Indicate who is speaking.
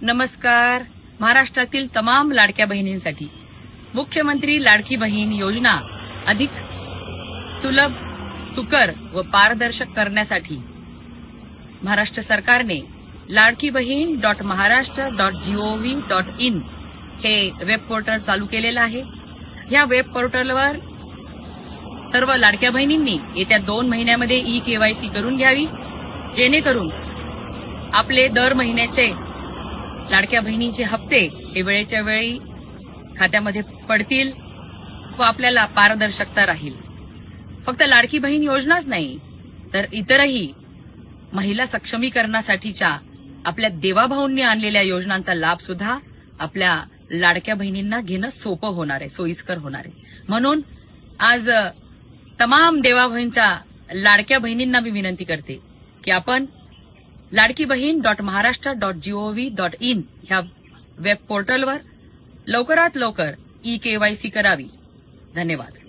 Speaker 1: नमस्कार. महाराष्ट्रातील तमाम लाडक्या बहिणींसाठी मुख्यमंत्री लाडकी बहीण योजना अधिक सुलभ, सुकर व पारदर्शक करण्यासाठी महाराष्ट्र सरकारने ladkibaheen.maharashtra.gov.in हे वेब पोर्टल चालू केलेलं आहे. या वेब पोर्टलवर सर्व लाडक्या बहिणींनी येत्या 2 महिन्यामध्ये ई-केवायसी करून घ्यावी, जेणेकरून आपले दर महिन्याचे लाडक्या बहिणीचे हप्ते हे वेळेच्या वेळी खात्यामध्ये पडतील व आपल्याला पारदर्शकता राहील. फक्त लाडकी बहीण योजनाच नाही तर इतरही महिला सक्षमीकरणासाठीच्या आपल्या देवाभाऊंनी आणलेल्या योजनांचा लाभ सुद्धा आपल्या लाडक्या बहिणींना घेणं सोपं होणार आहे, सोयीस्कर होणार आहे. म्हणून आज तमाम देवाभाऊंच्या लाडक्या बहिणींना मी विनंती करते की आपण ladkibaheen.maharashtra.gov.in ह्या वेब पोर्टलवर लवकरात लवकर ई-केवायसी करावी. धन्यवाद.